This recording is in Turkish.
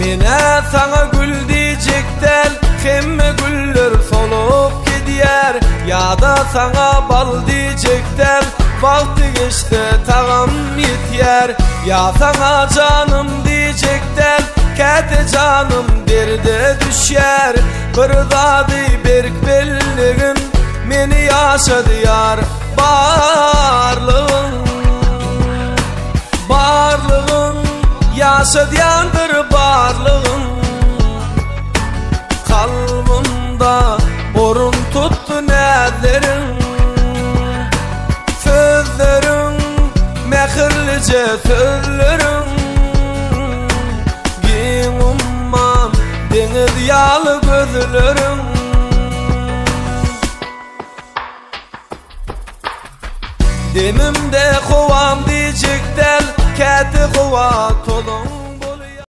Mine sana gül diyecekler, hemme güller solup gidiyer. Ya da sana bal diyecekler, vakti geçti tağım yetiyer. Ya sana canım diyecekler, kete canım derde düşer. Bir dadı berk belligin, meni yaşadı yar barlığın. Barlığın yaşadı yandır barlığın. Kalbimda orun tuttu nelerin. Sözlerin mehirlice sözlerin. Giyin umman deniz yağlı gözlerin. Demimde kovam diyecekler, keti kova tolu